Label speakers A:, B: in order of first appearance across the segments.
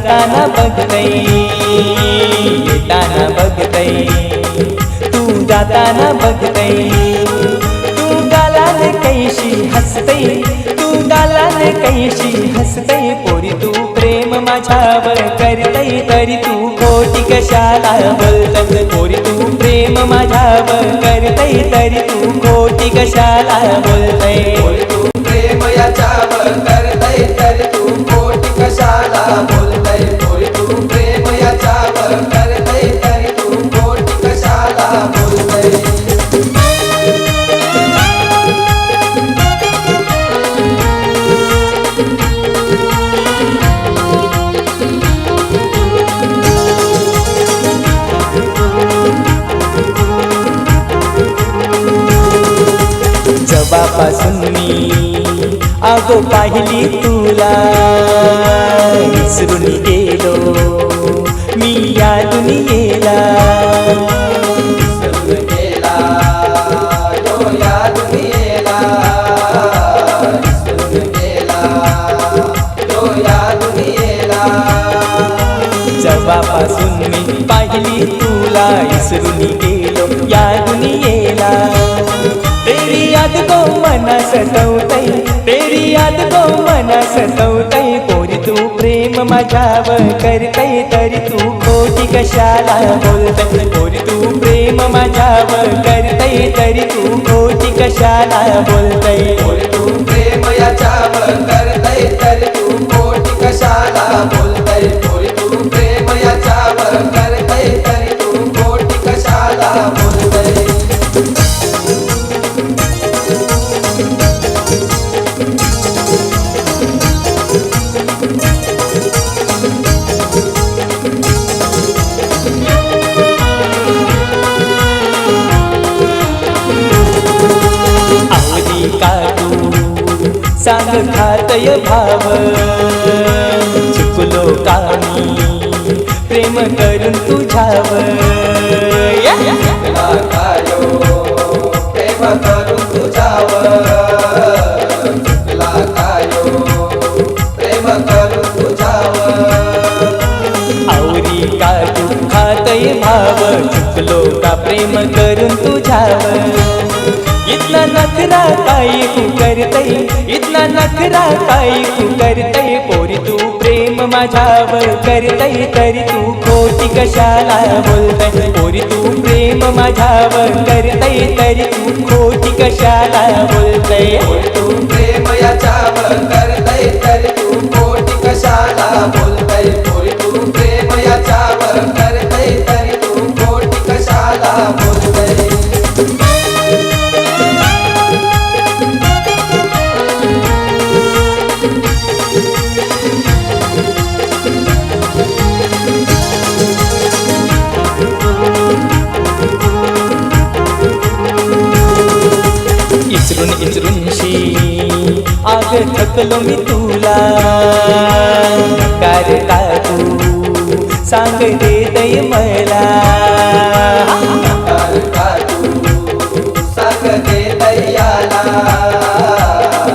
A: जाताना बघतय येताना बघतय तू जाताना बघतय तू गालाने कैशी हसतय तू गालाने कैशी हसतय पोरी तू प्रेम माझ्यावर करतय तरी तू खोटी कशाला बोलतस पोरी तू प्रेम माझ्यावर करतय तरी तू खोटी कशाला बोलतय
B: पोरी तू प्रेम याच्यावर करतय तरी तू खोटी कशाला बोलतय पोरी तू प्रेम याच्यावर करतय तरी तू खोटी कशाला बोलतय
A: जवापासून मी आगो पाहिली तुला विसरून गेलो मी या दुनियेला
B: विसरून गेला यो या दुनियेला विसरून गेला यो या दुनियेला
A: जवापासून मी पाहिली तुला विसरून गेलो या दुनियेला तेरी याद को मना सतवतय तेरी याद को मना सतवतय पोरी तू प्रेम माझ्यावर करतय तरी तू खोटी कशाला बोलतय पोरी तू प्रेम माझ्यावर करतय तरी तू खोटी कशाला बोलतय
B: पोरी तू प्रेम याच्यावर करतय तरी तू खोटी कशाला बोलतय पोरी तू प्रेम याच्यावर करतय तरी तू खोटी कशाला बोलतय
A: आवडी का तू सांग खातय भाव चुकलो का मी प्रेम करून तुझ्यावर
B: चुकला कायो प्रेम करून तुझ्यावर चुकला कायो प्रेम करून तुझ्यावर
A: आवडी का तू खातय भाव चुकलो का प्रेम करून तुझ्यावर इतना नखरा काय तू करतय इतना नखरा काय तू करतय पोरी तू प्रेम माझ्यावर करतय तरी तू खोटी कशाला बोलतय पोरी तू प्रेम माझ्यावर करतय तरी तू खोटी कशाला बोलतय
B: पोरी तू प्रेम याच्यावर करतय तरी तू खोटी कशाला बोलतय पोरी तू प्रेम याच्यावर करतय तरी तू खोटी कशाला बोलतय
A: इचरून इचरूनशी आग थकलो मी तुला कार का तू सांग देतय मला
B: नकार का तू सांग देतय याला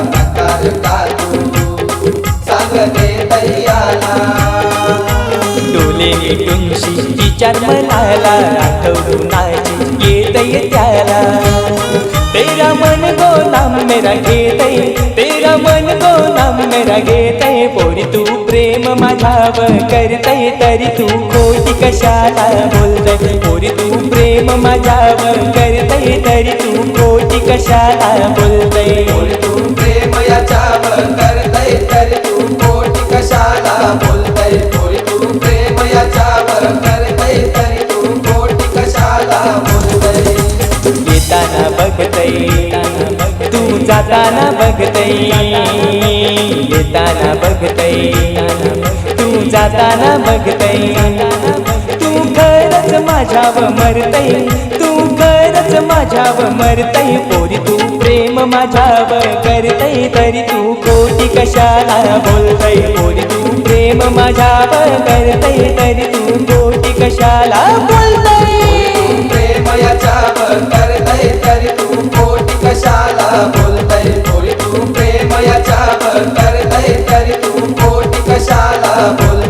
B: नकार का तू सांग देतय याला
A: डोले मिटूनशी विचार मनाला आठवूनाची येतय त्याला तेरा मन को नाम मेरा घेतय तेरा मन को नाम मेरा घेतय पोरी तू प्रेम माझ्यावर करतय तरी तू खोटी कशाला बोलतय पोरी तू प्रेम माझ्यावर करतय तरी तू खोटी कशाला बोलतय
B: पोरी तू प्रेम याच्यावर करतय तरी तू खोटी कशाला बोलतय पोरी तू प्रेम याच्यावर करतय तरी तू खोटी कशाला बोलतय
A: येताना बघतय तू जाताना बघतय येताना बघतय तू जाताना बघतय तू खरंच माझ्यावर मरतय तू खरंच माझ्यावर मरतय पोरी तू प्रेम माझ्यावर करतय तरी तू खोटी कशाला बोलतय पोरी तू प्रेम माझ्यावर करतय तरी तू खोटी कशाला बोलतय
B: प्रेम याच्यावर करतय तरी तू खोटी कशाला बोलतय पोरी तू प्रेम याच्यावर करतय तरी तू खोटी कशाला बोलतय